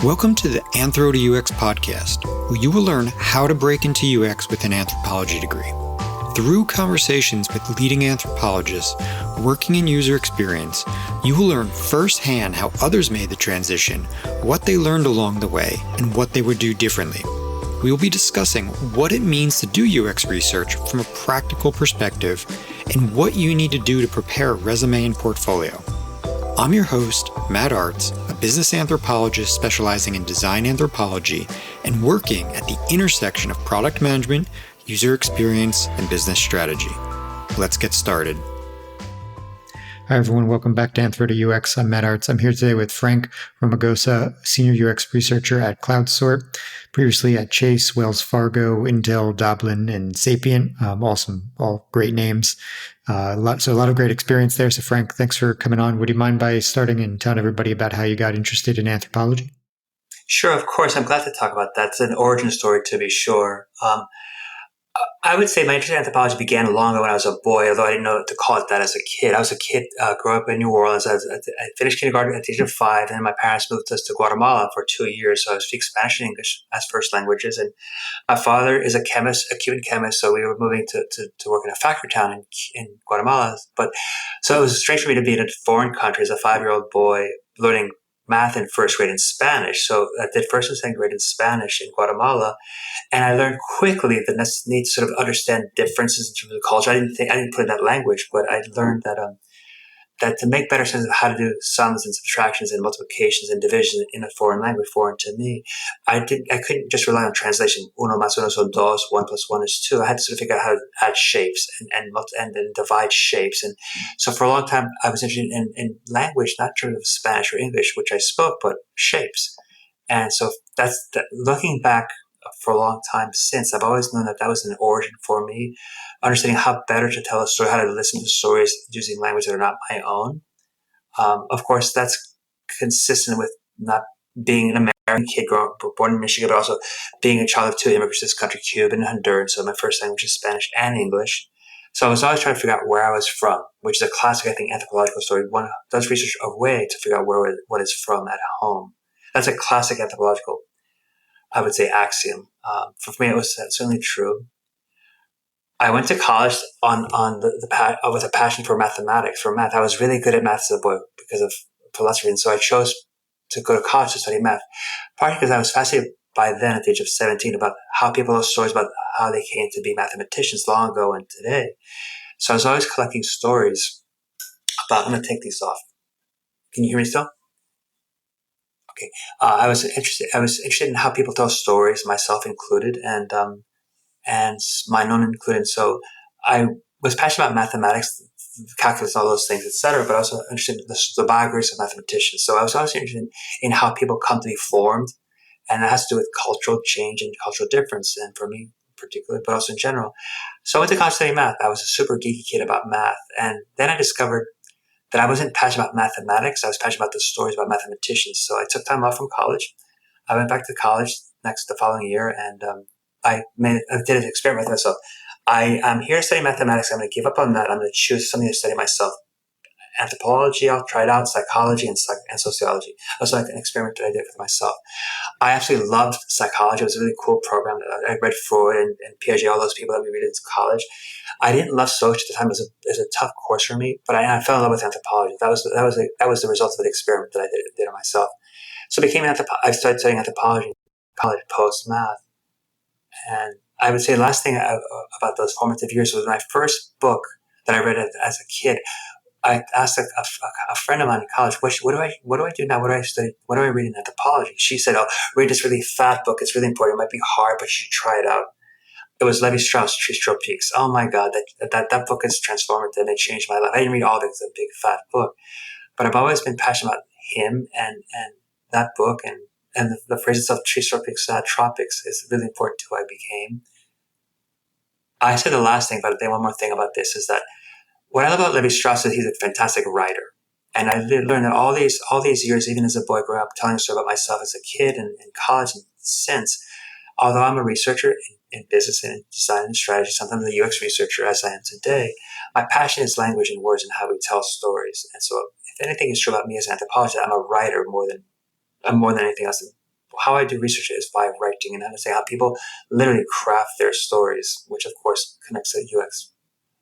Welcome to the Anthro to UX podcast, where you will learn how to break into UX with an anthropology degree. Through conversations with leading anthropologists working in user experience, you will learn firsthand how others made the transition, what they learned along the way, and what they would do differently. We will be discussing what it means to do UX research from a practical perspective and what you need to do to prepare a resume and portfolio. I'm your host, Matt Artz, a business anthropologist specializing in design anthropology and working at the intersection of product management, user experience, and business strategy. Let's get started. Hi, everyone. Welcome back to Anthro to UX. I'm Matt Artz. I'm here today with Frank Romagosa, Senior UX Researcher at CloudSort, previously at Chase, Wells Fargo, Intel, Dublin, and Sapient. Awesome. All great names. A lot of great experience there. So Frank, thanks for coming on. Would you mind by starting and telling everybody about how you got interested in anthropology? Sure, of course. I'm glad to talk about that. It's an origin story, to be sure. I would say my interest in anthropology began long ago when I was a boy, although I didn't know to call it that as a kid. I was a kid, grew up in New Orleans. I finished kindergarten at the age of 5, and my parents moved us to Guatemala for 2 years. So I speak Spanish and English as first languages. And my father is a chemist, a Cuban chemist, so we were moving to work in a factory town in Guatemala. So it was strange for me to be in a foreign country as a 5-year-old boy learning math in first grade in Spanish. So I did first and second grade in Spanish in Guatemala. And I learned quickly the need to sort of understand differences in terms of culture. I didn't put in that language, but I learned that to make better sense of how to do sums and subtractions and multiplications and division in a foreign language, foreign to me, I couldn't just rely on translation. Uno más uno son dos, 1 plus 1 is 2. I had to sort of figure out how to add shapes and then divide shapes. And so for a long time, I was interested in language, not in terms of Spanish or English, which I spoke, but shapes. And so looking back for a long time since, I've always known that was an origin for me, understanding how better to tell a story, how to listen to stories using language that are not my own. Of course, that's consistent with not being an American kid born in Michigan, but also being a child of 2 immigrants to this country, Cuban and Honduran. So my first language is Spanish and English. So I was always trying to figure out where I was from, which is a classic, I think, anthropological story. One does research a way to figure out what is from at home. That's a classic anthropological, I would say, axiom. For me, it was certainly true. I went to college with a passion for mathematics, for math. I was really good at math as a boy because of philosophy, and so I chose to go to college to study math, partly because I was fascinated by then at the age of 17 about how people tell stories about how they came to be mathematicians long ago and today. So I was always collecting stories about, I'm going to take these off. Can you hear me still? Okay. I was interested in how people tell stories, myself included, and my own included. So I was passionate about mathematics, calculus, all those things, etc., but also interested in the biographies of mathematicians. So I was always interested in how people come to be formed, and that has to do with cultural change and cultural difference, and for me particularly, but also in general. So I went to college studying math. I was a super geeky kid about math, and then I discovered that I wasn't passionate about mathematics. I was passionate about the stories about mathematicians. So I took time off from college. I went back to college the following year, and I did an experiment with myself. I'm here to study mathematics. I'm going to give up on that. I'm going to choose something to study myself. Anthropology, I'll try it out, psychology and sociology. It was like an experiment that I did with myself. I absolutely loved psychology. It was a really cool program. I read Freud and Piaget, all those people that we read in college. I didn't love social at the time. It was a tough course for me, but I fell in love with anthropology. That was the result of the experiment that I did on myself. So I started studying anthropology in college post math. And I would say the last thing about those formative years was my first book that I read as a kid. I asked a friend of mine in college, what do I do now? What do I study? What do I read in anthropology? She said, "Oh, read this really fat book. It's really important. It might be hard, but you should try it out." It was Levi Strauss, Tropiques. Oh my God, that book is transformative and it changed my life. I didn't read all of it. It's a big fat book, but I've always been passionate about him and that book and the phrase itself, tropics, is really important to who I became. I said the last thing, but one more thing about this is that what I love about Levi Strauss is he's a fantastic writer. And I learned that all these years, even as a boy growing up, telling a story about myself as a kid and in college and since, although I'm a researcher in business and design and strategy, sometimes a UX researcher as I am today, my passion is language and words and how we tell stories. And so if anything is true about me as an anthropologist, I'm a writer more than anything else. how I do research is by writing, and how people literally craft their stories, which of course connects to UX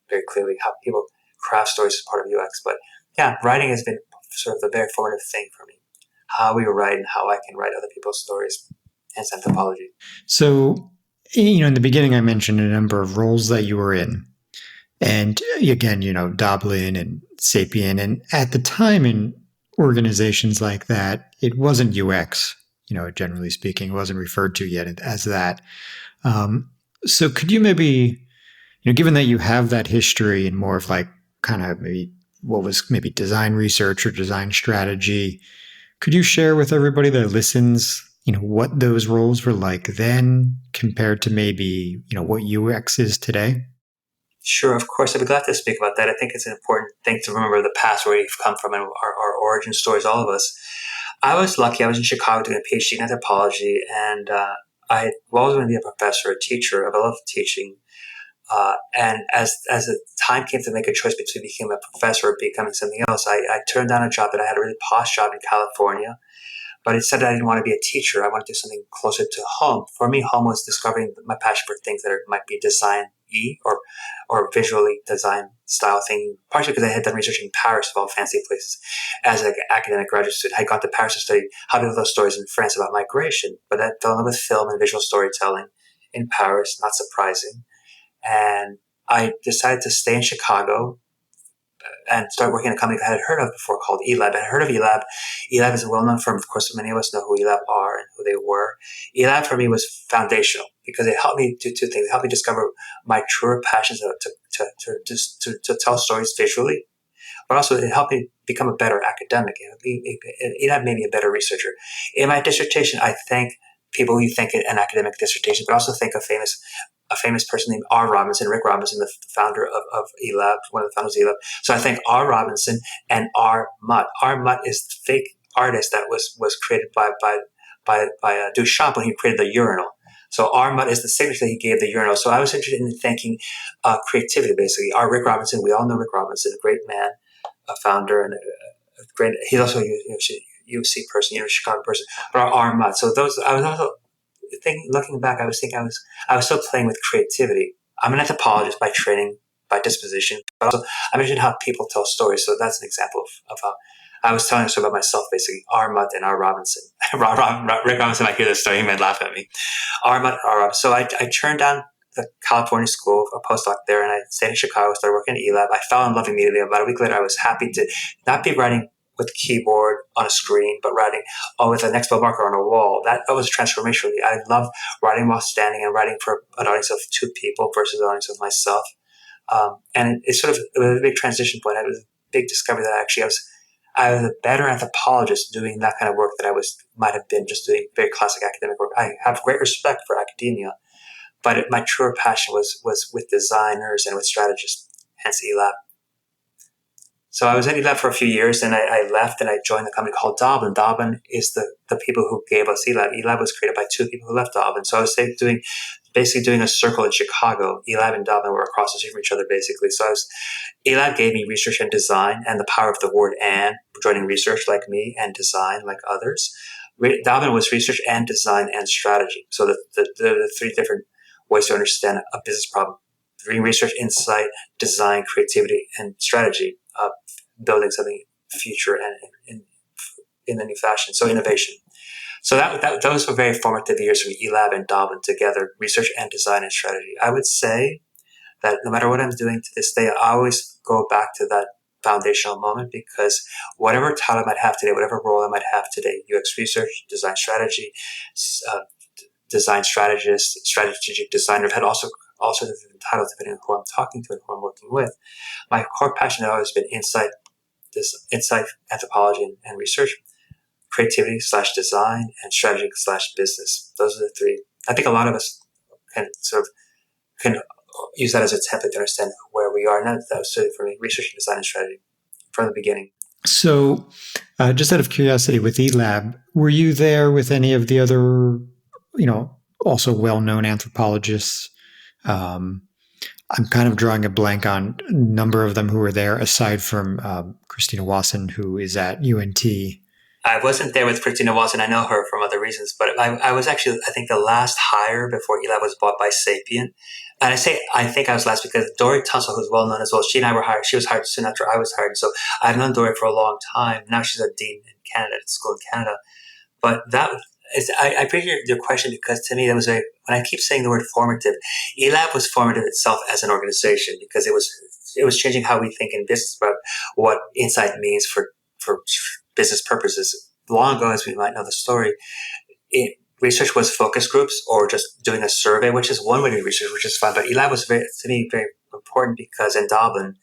very clearly. How people craft stories is part of UX, but yeah, writing has been sort of the very formative thing for me. How we write and how I can write other people's stories, hence anthropology. So, in the beginning, I mentioned a number of roles that you were in. And again, Doblin and Sapient. And at the time in organizations like that, it wasn't UX, generally speaking, it wasn't referred to yet as that. So could you maybe, given that you have that history and more of like kind of maybe what was maybe design research or design strategy, could you share with everybody that listens, what those roles were like then compared to maybe, what UX is today? Sure, of course. I'd be glad to speak about that. I think it's an important thing to remember the past, where you've come from, and our origin stories, all of us. I was lucky. I was in Chicago doing a PhD in anthropology, and I was going to be a professor, a teacher. I love teaching. And as the time came to make a choice between becoming a professor or becoming something else, I turned down a job that I had, a really posh job in California. But instead, I didn't want to be a teacher. I wanted to do something closer to home. For me, home was discovering my passion for things that might be design-y or visually design style thing, partially because I had done research in Paris of all fancy places as an academic graduate student. I got to Paris to study how to tell those stories in France about migration. But I fell in love with film and visual storytelling in Paris, not surprising. And I decided to stay in Chicago and start working at a company I had heard of before called eLab. I had heard of eLab. eLab is a well-known firm. Of course, many of us know who eLab are and who they were. eLab for me was foundational because it helped me do two things. It helped me discover my truer passions to tell stories visually, but also it helped me become a better academic. ELab made me a better researcher. In my dissertation, I thank people who think an academic dissertation, but also thank a famous person named R. Robinson, Rick Robinson, the founder of eLab, one of the founders of eLab. So I thank R. Robinson and R. Mutt. R. Mutt is the fake artist that was created by Duchamp when he created the urinal. So R. Mutt is the signature that he gave the urinal. So I was interested in thanking creativity, basically. Rick Robinson, we all know Rick Robinson, a great man, a founder, and a great. He's also a UC person, Chicago person. But R. Mutt. So those, I was also looking back, I was still playing with creativity. I'm an anthropologist by training, by disposition, but also I mentioned how people tell stories. So that's an example of how I was telling a story about myself, basically. R. Mutt and R. Robinson. Rick Robinson might hear this story, he might laugh at me. R. Mutt, R. Robinson. So I turned down the California school, a postdoc there, and I stayed in Chicago, started working at eLab. I fell in love immediately. About a week later, I was happy to not be writing with a keyboard on a screen, but writing with an expo marker on a wall. That was a transformation for me. I love writing while standing and writing for an audience of two people versus an audience of myself. And it was a big transition point. It was a big discovery that actually I was a better anthropologist doing that kind of work that might have been just doing very classic academic work. I have great respect for academia, but my truer passion was with designers and with strategists, hence eLab. So I was at eLab for a few years, and I left and I joined a company called Doblin. Doblin is the people who gave us eLab. eLab was created by two people who left Doblin. So I was basically doing a circle in Chicago. eLab and Doblin were across the street from each other, basically. So eLab gave me research and design and the power of the word and, joining research like me and design like others. Doblin was research and design and strategy. So the three different ways to understand a business problem: research, insight, design, creativity, and strategy. Building something future and in a new fashion. So innovation. So those were very formative years for eLab and Doblin together, research and design and strategy. I would say that no matter what I'm doing to this day, I always go back to that foundational moment, because whatever title I might have today, whatever role I might have today, UX research, design strategy, design strategist, strategic designer, I've had also different titles depending on who I'm talking to and who I'm working with. My core passion has always been insight, anthropology and research, creativity / design, and strategy / business. Those are the three. I think a lot of us can use that as a template to understand where we are. And that was for me, research, design, and strategy from the beginning. So, just out of curiosity, with eLab, were you there with any of the other, also well-known anthropologists? I'm kind of drawing a blank on a number of them who were there, aside from Christina Wasson, who is at UNT. I wasn't there with Christina Watson. I know her from other reasons, but I was actually, I think, the last hire before eLab was bought by Sapient. And I think I was last because Dory Tunsil, who's well known as well, she and I were hired. She was hired soon after I was hired. So I've known Dory for a long time. Now she's a dean in Canada, at school in Canada. But that is, I appreciate your question because to me, that was when I keep saying the word formative, eLab was formative itself as an organization because it was changing how we think in business about what insight means for business purposes. Long ago, as we might know the story, research was focus groups or just doing a survey, which is one way to do research, which is fine. But eLab was to me very important because in Dublin,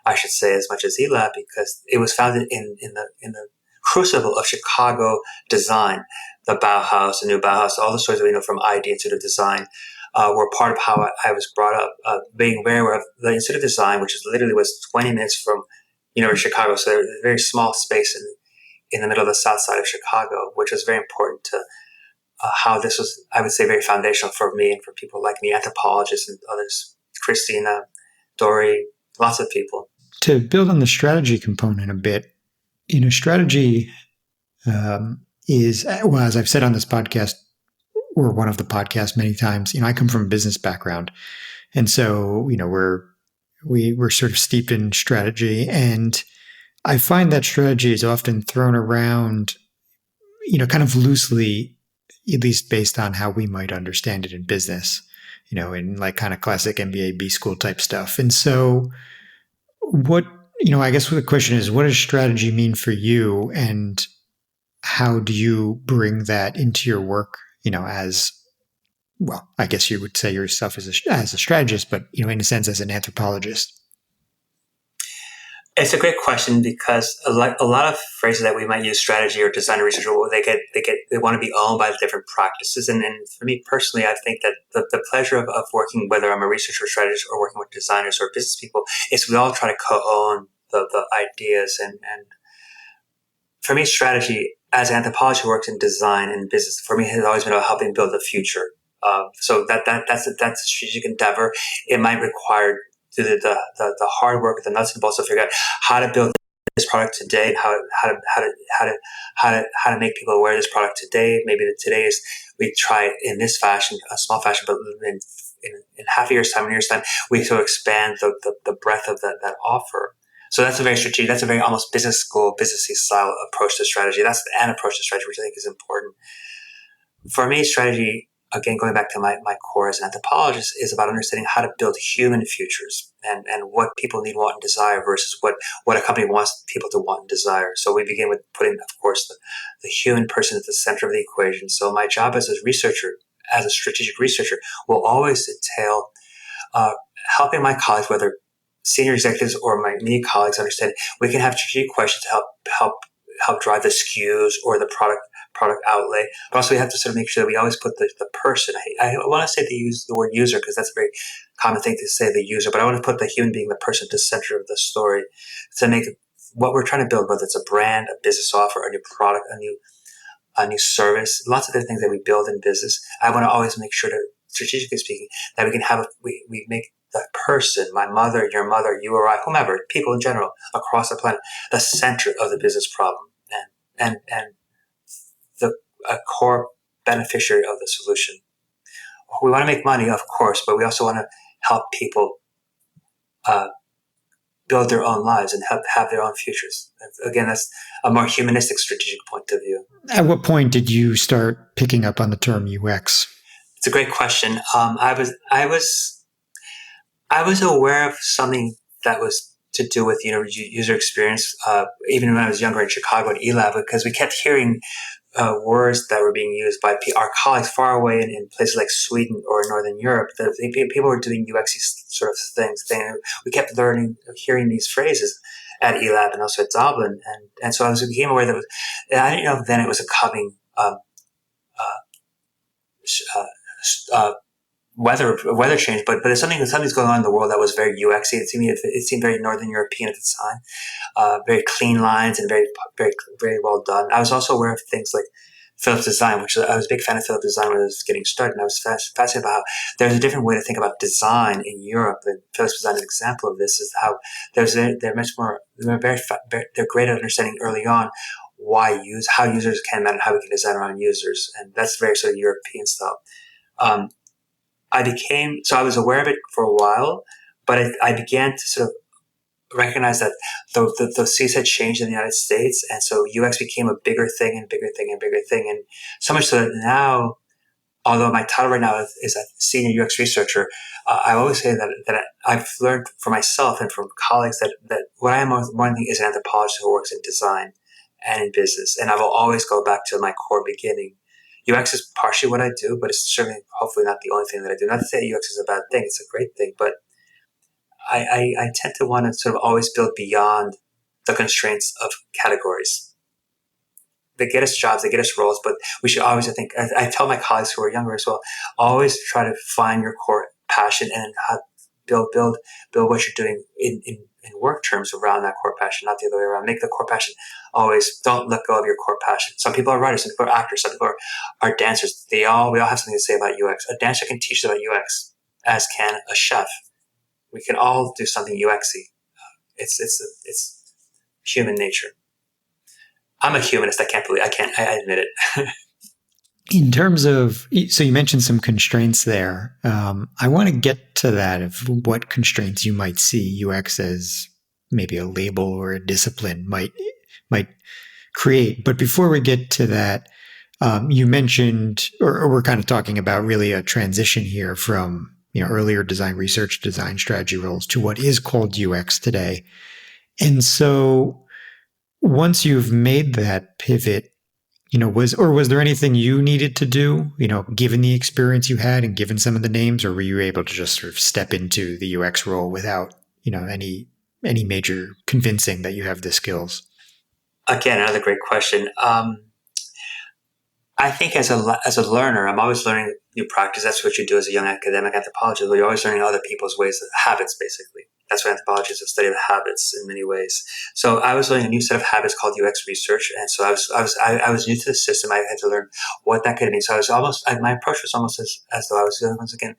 I should say as much as eLab because it was founded in the crucible of Chicago design, the Bauhaus, the new Bauhaus, all the stories that we know from idea to the design. Were part of how I was brought up, being very aware of the Institute of Design, which literally was 20 minutes from University of Chicago. So a very small space in the middle of the south side of Chicago, which was very important to how this was, I would say, very foundational for me and for people like me, anthropologists and others, Christina, Dory, lots of people. To build on the strategy component a bit, strategy is, well, as I've said on this podcast, or one of the podcasts many times, I come from a business background. And so, we're sort of steeped in strategy. And I find that strategy is often thrown around, kind of loosely, at least based on how we might understand it in business, in like kind of classic MBA B school type stuff. And so what, I guess the question is, what does strategy mean for you? And how do you bring that into your work, as, well, I guess you would say yourself as a strategist, but, in a sense, as an anthropologist? It's a great question because a lot of phrases that we might use, strategy or design research, they want to be owned by the different practices. And for me personally, I think that the pleasure of working, whether I'm a researcher or strategist or working with designers or business people, is we all try to co-own the ideas. And for me, strategy as anthropology works in design and business, for me has always been about helping build the future. So that's a strategic endeavor. It might require the hard work, the nuts and bolts to figure out how to build this product today, how to make people aware of this product today. Maybe today is we try it in this fashion, a small fashion, but in half a year's time, in a year's time, we sort of expand the breadth of that offer. So that's a very strategic, that's a very almost business school, businessy style approach to strategy. That's an approach to strategy, which I think is important. For me, strategy, again, going back to my core as an anthropologist, is about understanding how to build human futures and what people need, want, and desire versus what a company wants people to want and desire. So we begin with putting, of course, the human person at the center of the equation. So my job as a researcher, as a strategic researcher, will always entail helping my colleagues, whether senior executives or my me colleagues, understand we can have strategic questions to help drive the SKUs or the product outlay. But also we have to sort of make sure that we always put the person. I want to say the word user because that's a very common thing to say, the user, but I want to put the human being, the person, at the center of the story to make what we're trying to build, whether it's a brand, a business offer, a new product, a new service, lots of different things that we build in business. I want to always make sure that, strategically speaking, that we can have we make the person, my mother, your mother, you or I, whomever, people in general across the planet, the center of the business problem and the a core beneficiary of the solution. We want to make money, of course, but we also want to help people build their own lives and have their own futures. Again, that's a more humanistic strategic point of view. At what point did you start picking up on the term UX? It's a great question. I was aware of something that was to do with user experience, even when I was younger in Chicago at eLab, because we kept hearing words that were being used by our colleagues far away in places like Sweden or Northern Europe. People were doing UX sort of things. We kept hearing these phrases at eLab and also at Dublin, and so I became aware that I didn't know then it was a coming weather change, but there's something's going on in the world that was very UXy. It seemed very Northern European at the time, very clean lines and very very very well done. I was also aware of things like Philips Design, which I was a big fan of Philips Design when I was getting started, and I was fascinated about how there's a different way to think about design in Europe. And Philips Design, an example of this, is how they're much more they're great at understanding early on how users can imagine how we can design around users, and that's very sort of European style. Um, I was aware of it for a while, but I began to sort of recognize that the seas had changed in the United States, and so UX became a bigger thing and bigger thing and bigger thing, and so much so that now, although my title right now is a senior UX researcher, I always say that I've learned for myself and from colleagues that what I am more than is an anthropologist who works in design and in business, and I will always go back to my core beginning. UX is partially what I do, but it's certainly, hopefully, not the only thing that I do. Not to say UX is a bad thing; it's a great thing, but I tend to want to sort of always build beyond the constraints of categories. They get us jobs, they get us roles, but we should always, I tell my colleagues who are younger as well, always try to find your core passion and build what you're doing in work terms around that core passion, not the other way around. Make the core passion always, don't let go of your core passion. Some people are writers, some people are actors, some people are dancers. We all have something to say about UX. A dancer can teach about UX, as can a chef. We can all do something UXy. It's human nature. I'm a humanist. I admit it. In terms of, so you mentioned some constraints there. I want to get to that, of what constraints you might see UX as maybe a label or a discipline might create. But before we get to that, you mentioned, or we're kind of talking about really a transition here from earlier design research, design strategy roles to what is called UX today. And so once you've made that pivot, was there anything you needed to do, given the experience you had and given some of the names, or were you able to just sort of step into the UX role without, any major convincing that you have the skills? Again, another great question. I think as a learner, I'm always learning new practice. That's what you do as a young academic anthropologist. Where you're always learning other people's ways, habits, basically. That's what anthropology is, a study of habits in many ways. So I was learning a new set of habits called UX research, and so I was new to the system. I had to learn what that could mean. So my approach was almost as though I was once again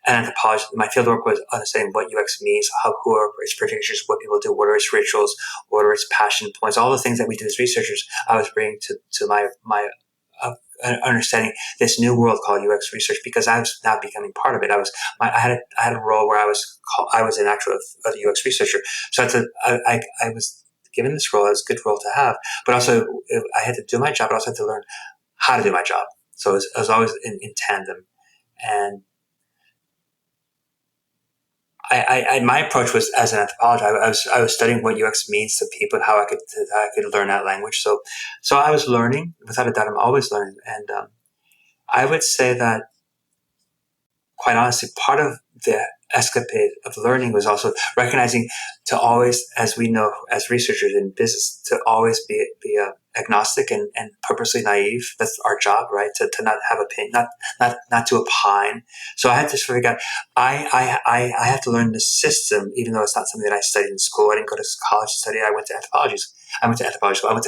an anthropologist. My fieldwork was understanding what UX means, who are its practitioners, what people do, what are its rituals, what are its passion points, all the things that we do as researchers. I was bringing to my understanding this new world called UX research, because I was now becoming part of it. I had a role where I was an actual UX researcher. So I was given this role. It was a good role to have, but also I had to do my job, but I also had to learn how to do my job. So it was always in tandem. And my approach was, as an anthropologist, I was studying what UX means to people and how I could learn that language. So I was learning, without a doubt. I'm always learning, and I would say that, quite honestly, part of the escapade of learning was also recognizing to always, as we know as researchers in business, to always be agnostic and purposely naive. That's our job, right? To not have opinion, not to opine. So I had to figure out, I have to learn the system, even though it's not something that I studied in school. I didn't go to college to study. I went to anthropology school. I went to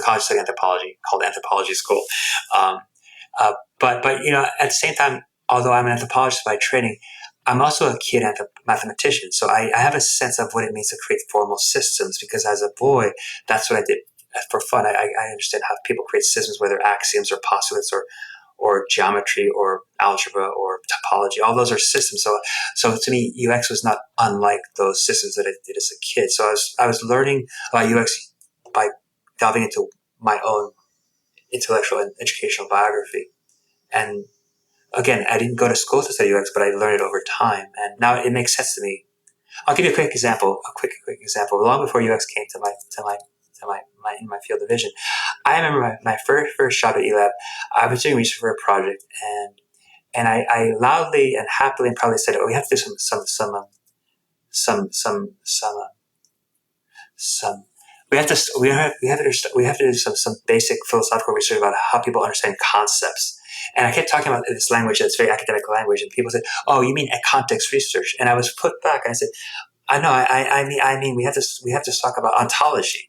college to study anthropology, called anthropology school. But at the same time, although I'm an anthropologist by training, I'm also a kid mathematician. So I have a sense of what it means to create formal systems, because as a boy, that's what I did for fun. I understand how people create systems, whether axioms or postulates or geometry or algebra or topology. All those are systems. So to me, UX was not unlike those systems that I did as a kid. So I was learning about UX by delving into my own intellectual and educational biography. And again, I didn't go to school to study UX, but I learned it over time, and now it makes sense to me. I'll give you a quick example. A quick example. Long before UX came to my field of vision, I remember my first job at eLab. I was doing research for a project, and I loudly and happily and proudly said, "Oh, we have to do some. We have to do some basic philosophical research about how people understand concepts." And I kept talking about this language that's very academic language, and people said, "Oh, you mean context research?" And I was put back, and I said, "I know. I mean, we have to talk about ontology."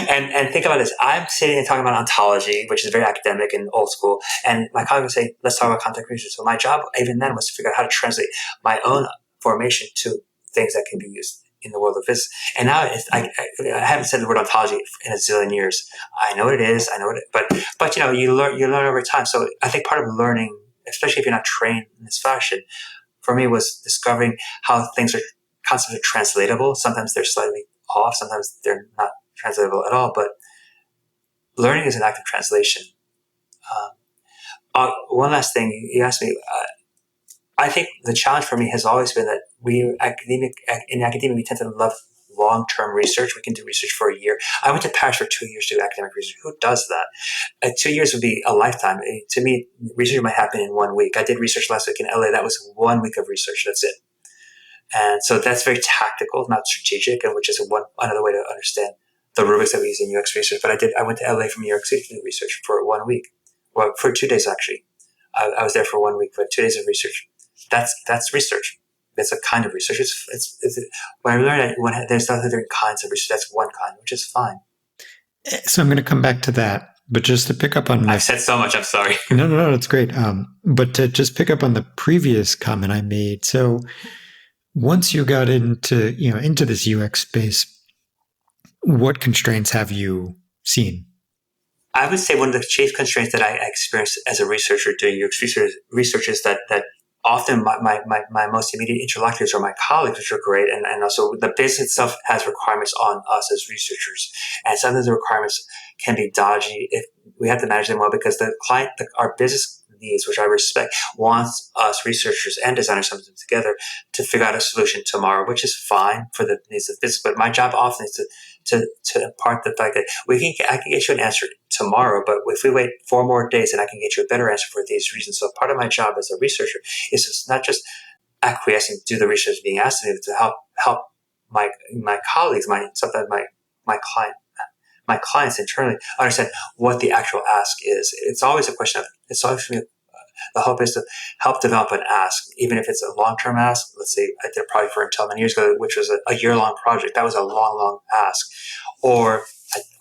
and think about this. I'm sitting and talking about ontology, which is very academic and old school, and my colleague was saying, "Let's talk about context research." So my job, even then, was to figure out how to translate my own formation to things that can be used in the world of physics. And now I haven't said the word ontology in a zillion years. I know what it is. I know it, but you learn over time. So I think part of learning, especially if you're not trained in this fashion, for me was discovering how things are constantly translatable. Sometimes they're slightly off. Sometimes they're not translatable at all. But learning is an act of translation. One last thing you asked me. I think the challenge for me has always been that in academia, we tend to love long-term research. We can do research for a year. I went to Paris for 2 years to do academic research. Who does that? 2 years would be a lifetime. To me, research might happen in 1 week. I did research last week in LA. That was 1 week of research. That's it. And so that's very tactical, not strategic, and which is another way to understand the rubrics that we use in UX research. But I went to LA from New York City to do research for 1 week. Well, for 2 days, actually. I was there for 1 week, but 2 days of research. That's research. That's a kind of research. It's when I learned that there's other different kinds of research. That's one kind, which is fine. So I'm going to come back to that, but just to pick up on I've said so much. I'm sorry. No, that's great. But to just pick up on the previous comment I made. So once you got into this UX space, what constraints have you seen? I would say one of the chief constraints that I experienced as a researcher doing UX research is that often my most immediate interlocutors are my colleagues, which are great. And also the business itself has requirements on us as researchers. And some of the requirements can be dodgy if we have to manage them well, because the client, our business needs, which I respect, wants us researchers and designers sometimes together to figure out a solution tomorrow, which is fine for the needs of business. But my job often is to impart the fact that I can get you an answer tomorrow, but if we wait 4 more days, then I can get you a better answer for these reasons. So part of my job as a researcher is just not just acquiescing to the research being asked of me, but to help my colleagues, sometimes my clients internally understand what the actual ask is. It's always a question of, the hope is to help develop an ask, even if it's a long-term ask. Let's say I did a project for Intel many years ago, which was a year-long project. That was a long ask. Or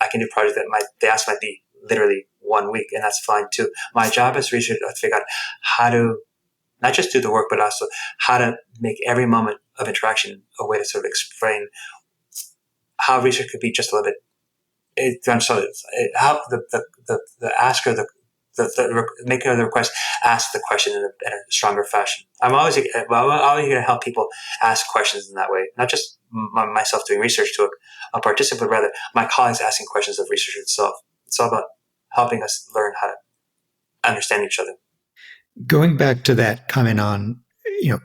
I can do projects that the ask might be literally 1 week, and that's fine too. My job as a researcher is to figure out how to not just do the work, but also how to make every moment of interaction a way to sort of explain how research could be just a little bit. How the asker, the maker of the request ask the question in a stronger fashion. I'm always going to help people ask questions in that way, not just myself doing research to a participant, rather my colleagues asking questions of research itself. It's all about helping us learn how to understand each other. Going back to that comment on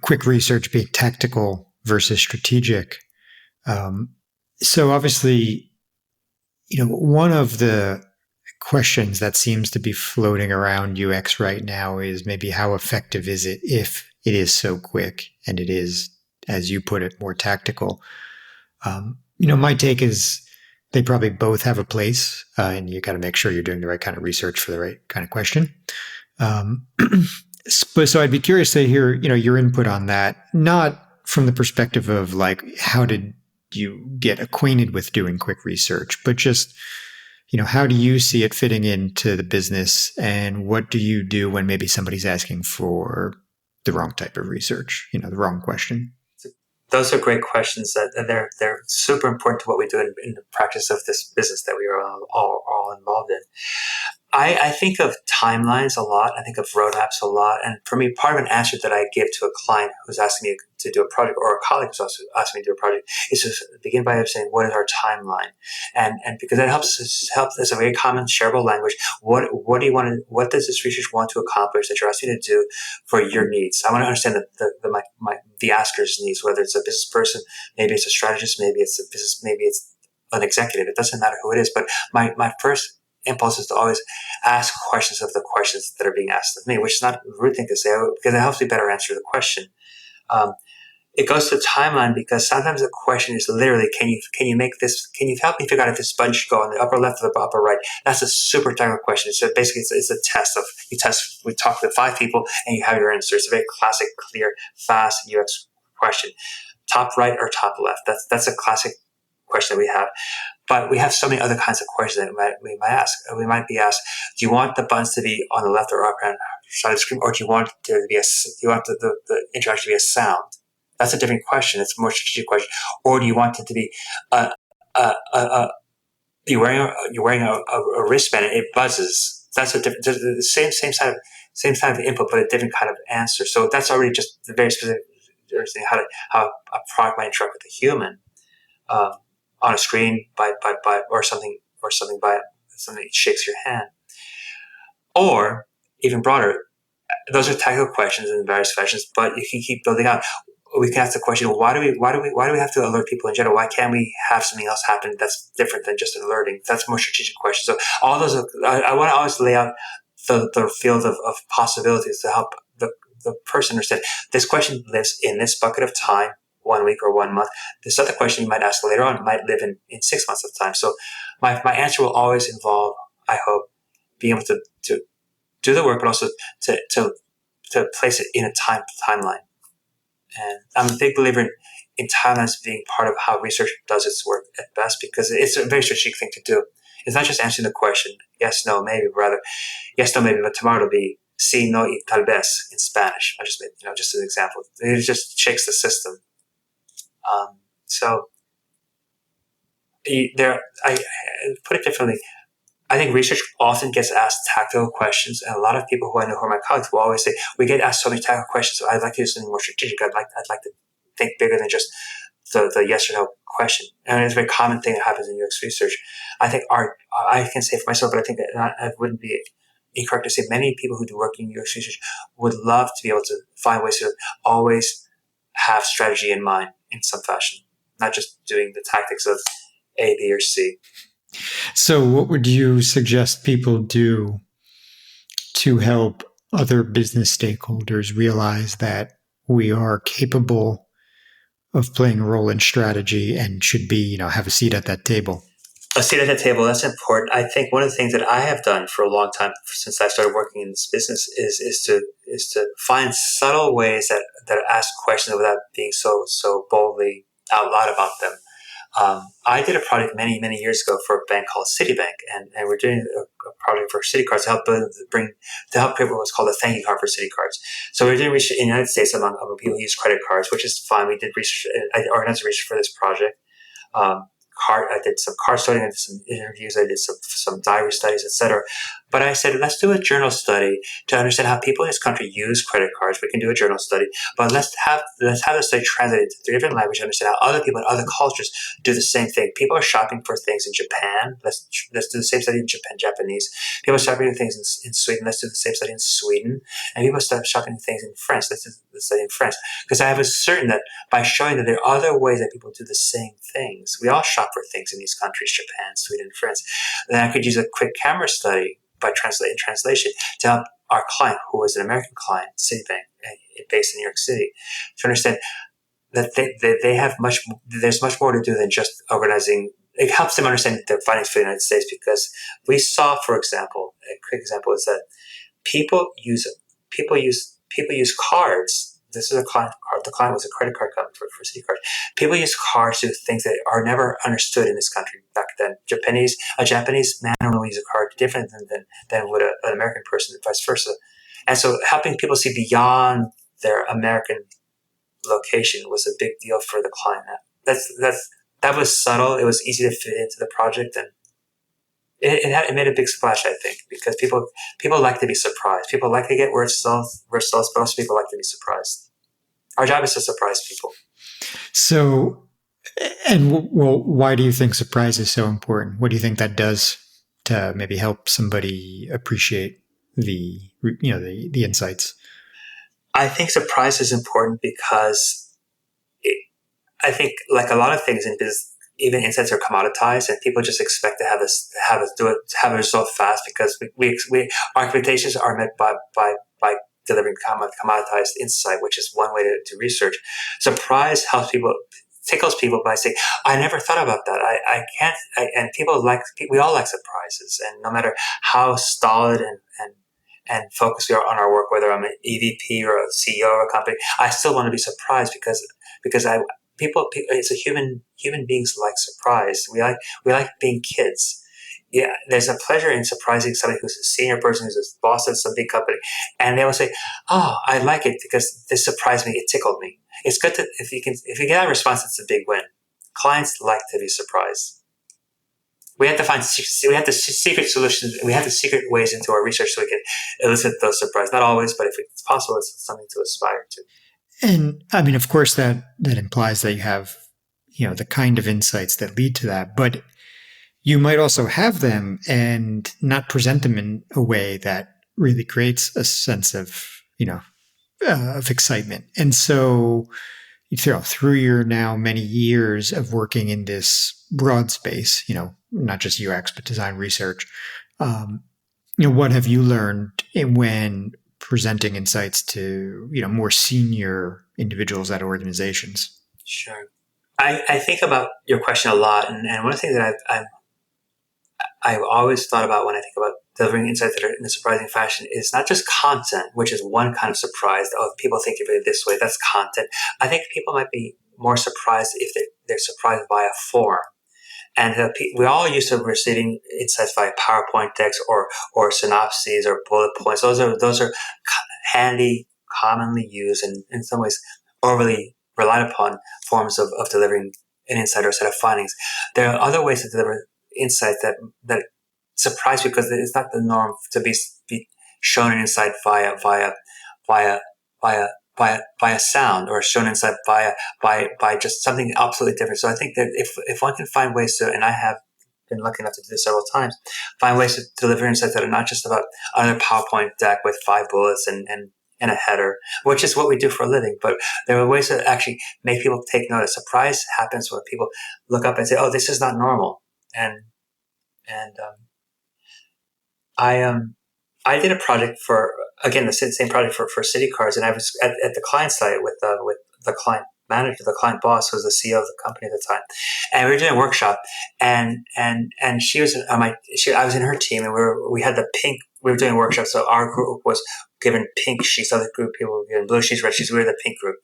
quick research being tactical versus strategic. So obviously, one of the questions that seems to be floating around UX right now is maybe how effective is it if it is so quick and it is, as you put it, more tactical. My take is they probably both have a place, and you got to make sure you're doing the right kind of research for the right kind of question. So I'd be curious to hear, your input on that, not from the perspective of like, how did you get acquainted with doing quick research, but just, how do you see it fitting into the business, and what do you do when maybe somebody's asking for the wrong type of research, the wrong question? Those are great questions, and they're super important to what we do in the practice of this business that we are all involved in. I think of timelines a lot. I think of roadmaps a lot. And for me, part of an answer that I give to a client who's asking me to do a project, or a colleague who's also asking me to do a project, is to begin by saying, what is our timeline? And because that helps as a very common shareable language. What does this research want to accomplish that you're asking me to do for your needs? I want to understand the asker's needs, whether it's a business person, maybe it's a strategist, maybe it's a business, maybe it's an executive. It doesn't matter who it is. But my first impulse is to always ask questions of the questions that are being asked of me, which is not a rude thing to say, because it helps me better answer the question. It goes to timeline because sometimes the question is literally, can you make this? Can you help me figure out if this sponge should go on the upper left or the upper right? That's a super technical question. So basically, it's a test of we talk to 5 people and you have your answer. It's a very classic, clear, fast UX question. Top right or top left? That's a classic question that we have. But we have so many other kinds of questions that we might ask. We might be asked, do you want the buttons to be on the left or upper side of the screen, or do you want there to be the interaction to be a sound? That's a different question. It's a more strategic question. Or do you want it to be you're wearing a wristband and it buzzes? That's a different, the same type of input, but a different kind of answer. So that's already just the very specific understanding how a product might interact with a human um, on a screen by or something by something that shakes your hand, or even broader. Those are technical questions and various questions. But if you keep building out, we can ask the question: why do we have to alert people in general? Why can't we have something else happen that's different than just an alerting? That's a more strategic question. So all those, I want to always lay out the field of possibilities to help the person understand this question lives in this bucket of time, 1 week or 1 month. This other question you might ask later on might live in 6 months of time. So my answer will always involve, I hope, being able to do the work, but also to place it in a timeline. And I'm a big believer in timelines being part of how research does its work at best, because it's a very strategic thing to do. It's not just answering the question, yes, no, maybe, but rather, yes, no, maybe, but tomorrow it'll be sí, no, y tal vez in Spanish. I just made, just an example. It just shakes the system. So I put it differently. I think research often gets asked tactical questions, and a lot of people who I know who are my colleagues will always say, "We get asked so many tactical questions. So I'd like to do something more strategic. I'd like to think bigger than just the yes or no question." And it's a very common thing that happens in UX research. I think I can say for myself, but I think that I wouldn't be incorrect to say many people who do work in UX research would love to be able to find ways to always have strategy in mind in some fashion, not just doing the tactics of A, B, or C. So, what would you suggest people do to help other business stakeholders realize that we are capable of playing a role in strategy and should be, have a seat at that table? A seat at the table, that's important. I think one of the things that I have done for a long time since I started working in this business is to find subtle ways that ask questions without being so boldly out loud about them. I did a project many years ago for a bank called Citibank, and we're doing a project for CitiCards to help create what's called a thank you card for CitiCards. So we're doing research in the United States among people who use credit cards, which is fine. We did research. I organized research for this project. I did some card sorting, I did some interviews, I did some diary studies, etc. But I said, let's do a journal study to understand how people in this country use credit cards. We can do a journal study, but let's have the study translated to 3 different languages to understand how other people in other cultures do the same thing. People are shopping for things in Japan. Let's do the same study in Japanese. People are shopping for things in Sweden. Let's do the same study in Sweden. And people start shopping for things in France. Let's do the study in France. Because I was certain that by showing that there are other ways that people do the same things, we all shop for things in these countries, Japan, Sweden, France, then I could use a quick camera study by translation to help our client, who was an American client, Citibank, based in New York City, to understand that they have there's much more to do than just organizing. It helps them understand their findings for the United States, because we saw, for example, a quick example is that people use cards. This is a client. The client was a credit card company for CitiCards. People use cards to do things that are never understood in this country back then. A Japanese man will use a card different than would an American person, and vice versa. And so, helping people see beyond their American location was a big deal for the client. That was subtle. It was easy to fit into the project, and it made a big splash, I think, because people like to be surprised. People like to get results, but also people like to be surprised. Our job is to surprise people. So, why do you think surprise is so important? What do you think that does to maybe help somebody appreciate the insights? I think surprise is important because I think, like a lot of things in business, even insights are commoditized, and people just expect to have a result fast, because our expectations are met by delivering commoditized insight, which is one way to do research. Surprise tickles people by saying, "I never thought about that. I can't." And we all like surprises, and no matter how stolid and focused we are on our work, whether I'm an EVP or a CEO of a company, I still want to be surprised because it's a human beings like surprise. We like being kids. Yeah, there's a pleasure in surprising somebody who's a senior person, who's a boss of some big company, and they will say, "Oh, I like it because this surprised me. It tickled me." it's good to, if you get that response, it's a big win. Clients like to be surprised. We have to find, we have the secret solutions, we have the secret ways into our research so we can elicit those surprises. Not always, but if it's possible, it's something to aspire to. And I mean, of course, that implies that you have, the kind of insights that lead to that. But you might also have them and not present them in a way that really creates a sense of, of excitement. And so, through your now many years of working in this broad space, not just UX, but design research, what have you learned when presenting insights to, more senior individuals at organizations? Sure. I think about your question a lot. And one of the things that I've always thought about when I think about delivering insights that are in a surprising fashion is not just content, which is one kind of surprise. Oh, people think of it this way. That's content. I think people might be more surprised if they're surprised by a form. And we all used to receiving insights via PowerPoint decks or synopses or bullet points. Those are handy, commonly used, and in some ways overly relied upon forms of delivering an insight or a set of findings. There are other ways to deliver insights that surprise because it's not the norm to be shown an insight via sound, or shown insight by just something absolutely different. So I think that if one can find ways to, and I have been lucky enough to do this several times, find ways to deliver insights that are not just about another PowerPoint deck with 5 bullets and a header, which is what we do for a living. But there are ways to actually make people take notice. Surprise happens when people look up and say, "Oh, this is not normal." And I did a project for, again, the same project for CitiCards, and I was at the client site with the client manager, the client boss, who was the CEO of the company at the time, and we were doing a workshop, and she was I was in her team, and we had the pink. We were doing a workshop, so our group was given pink sheets, other group people were given blue sheets, red sheets. We were the pink group,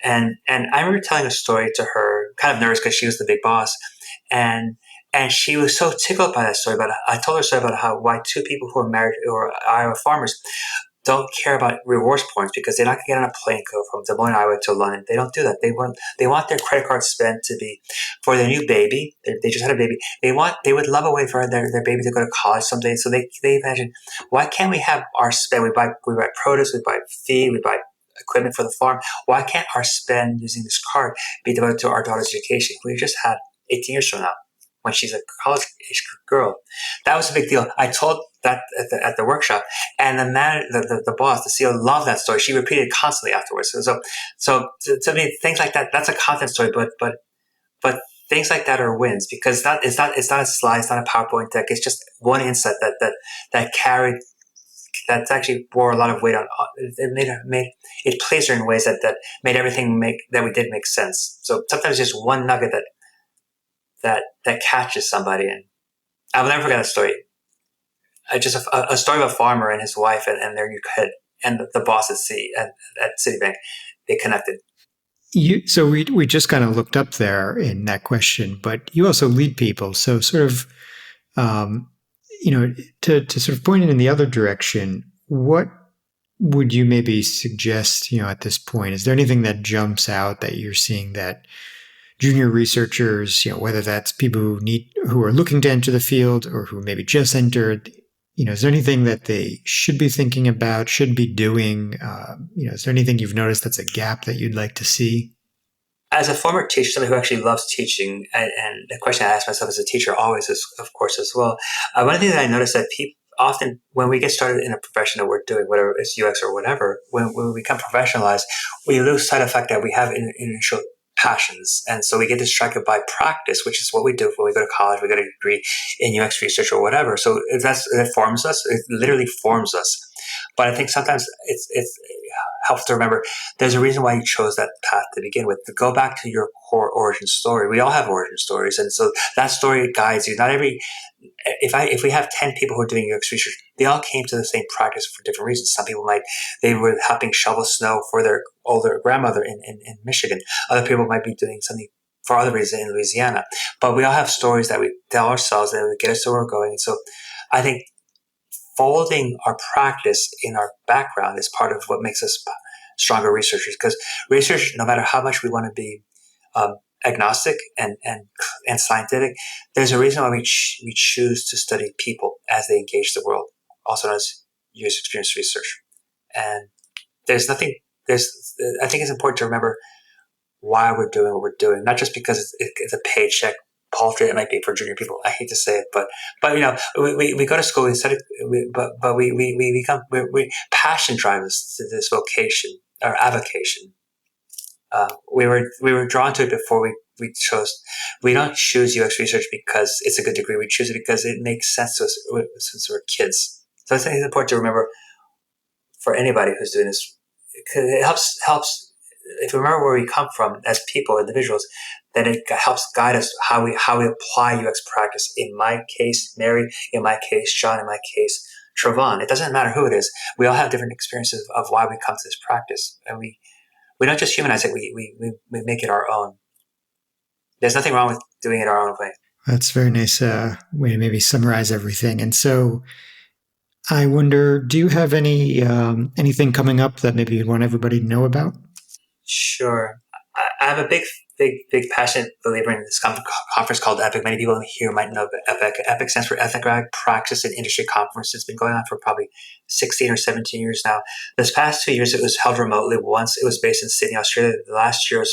and I remember telling a story to her, kind of nervous because she was the big boss, and she was so tickled by that story. But I told her a story about why 2 people who are married or Iowa farmers don't care about rewards points because they're not going to get on a plane go from Des Moines, Iowa to London. They don't do that. They want their credit card spent to be for their new baby. They just had a baby. They would love a way for their baby to go to college someday. So they imagine, why can't we have our spend? We buy produce, we buy feed, we buy equipment for the farm. Why can't our spend using this card be devoted to our daughter's education? We just had 18 years from now, when she's a college-age girl. That was a big deal. I told that at the workshop, and the boss, the CEO, loved that story. She repeated it constantly afterwards. So to me, things like that, that's a content story, but things like that are wins, because it's not a slide, it's not a PowerPoint deck. It's just one insight that carried, that actually bore a lot of weight on. It placed her in ways that made everything that we did make sense. So sometimes just one nugget that catches somebody. And I will never forget a story. Just a story of a farmer and his wife and their new kid, and the boss at Citibank. They connected. So we just kind of looked up there in that question, but you also lead people. So sort of, to sort of point it in the other direction, what would you maybe suggest, at this point? Is there anything that jumps out that you're seeing that junior researchers, whether that's people who are looking to enter the field or who maybe just entered, is there anything that they should be thinking about, should be doing? Is there anything you've noticed that's a gap that you'd like to see? As a former teacher, somebody who actually loves teaching, and the question I ask myself as a teacher always is, of course, as well. One thing that I noticed that people often, when we get started in a profession that we're doing, whether it's UX or whatever, when we become professionalized, we lose sight of the fact that we have initial passions. And so we get distracted by practice, which is what we do when we go to college, we get a degree in UX research or whatever. So it forms us. It literally forms us. But I think sometimes it's helps to remember there's a reason why you chose that path to begin with. To go back to your core origin story. We all have origin stories. And so that story guides you. If we have 10 people who are doing UX research, they all came to the same practice for different reasons. Some people they were helping shovel snow for their older grandmother in Michigan. Other people might be doing something for other reasons in Louisiana. But we all have stories that we tell ourselves that would get us to where we're going. And so I think folding our practice in our background is part of what makes us stronger researchers, because research, no matter how much we want to be agnostic and scientific, there's a reason why we choose to study people as they engage the world, also known as user experience research. And I think it's important to remember why we're doing what we're doing, not just because it's a paycheck, paltry it might be for junior people. I hate to say it, but we go to school, we study, we passion drives us to this vocation or avocation. We were drawn to it before we chose. We don't choose UX research because it's a good degree. We choose it because it makes sense to us since we're kids. So I think it's important to remember for anybody who's doing this, because it helps. If we remember where we come from as people, individuals, then it helps guide us how we apply UX practice. In my case, Mary. In my case, John. In my case, Trevon. It doesn't matter who it is. We all have different experiences of why we come to this practice, and we don't just humanize it. We make it our own. There's nothing wrong with doing it our own way. That's a very nice way to maybe summarize everything. And so, I wonder, do you have anything coming up that maybe you'd want everybody to know about? Sure. I'm a big passionate believer in this conference called EPIC. Many people here might know EPIC. EPIC stands for Ethnographic Practice and Industry Conference. It's been going on for probably 16 or 17 years now. This past 2 years, it was held remotely. Once it was based in Sydney, Australia. The last year it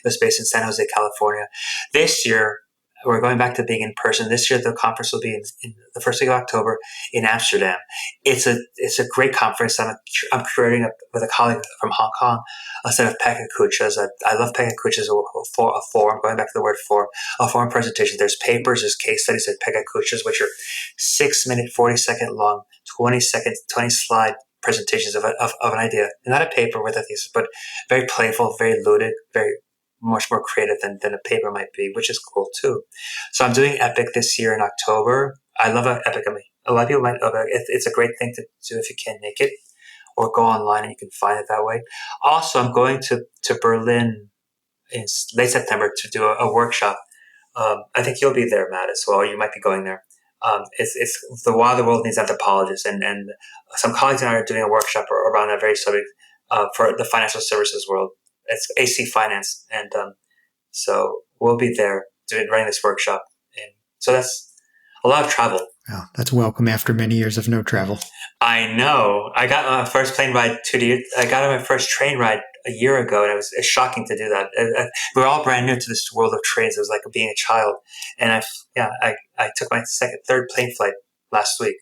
was based in San Jose, California. This year, we're going back to being in person. This year, the conference will be in the first week of October in Amsterdam. It's a great conference. I'm curating with a colleague from Hong Kong a set of pekakuchas. I love pekakuchas, a forum, going back to the word forum, a forum presentation. There's papers, there's case studies at pekakuchas, which are 6-minute, 40-second long, 20 slide presentations of an idea. Not a paper with a thesis, but very playful, very ludic, very much more creative than a paper might be, which is cool too. So I'm doing EPIC this year in October. I love EPIC. I mean, a lot of people might know that it's a great thing to do if you can't make it, or go online and you can find it that way. Also, I'm going to Berlin in late September to do a workshop. I think you'll be there, Matt, as well. You might be going there. It's the Why the World Needs Anthropologists, and some colleagues and I are doing a workshop around that very subject for the financial services world. It's AC Finance, and so we'll be there running this workshop. And so that's a lot of travel. Wow, that's welcome after many years of no travel. I know. I got my first plane ride I got on my first train ride a year ago, and it's shocking to do that. We're all brand new to this world of trains. It was like being a child, and I took my third plane flight last week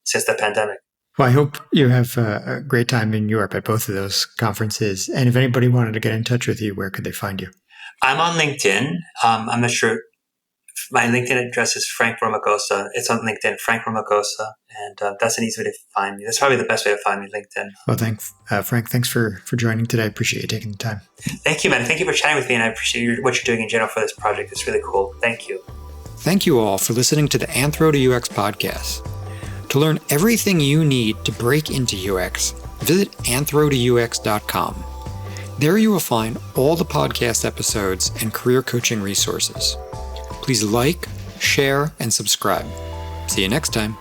since the pandemic. Well, I hope you have a great time in Europe at both of those conferences. And if anybody wanted to get in touch with you, where could they find you? I'm on LinkedIn. I'm not sure. My LinkedIn address is Frank Romagosa. It's on LinkedIn, Frank Romagosa. And that's an easy way to find me. That's probably the best way to find me, LinkedIn. Well, Frank, thanks for joining today. I appreciate you taking the time. Thank you, man. Thank you for chatting with me. And I appreciate what you're doing in general for this project. It's really cool. Thank you. Thank you all for listening to the Anthro to UX podcast. To learn everything you need to break into UX, visit anthro2ux.com. There you will find all the podcast episodes and career coaching resources. Please like, share, and subscribe. See you next time.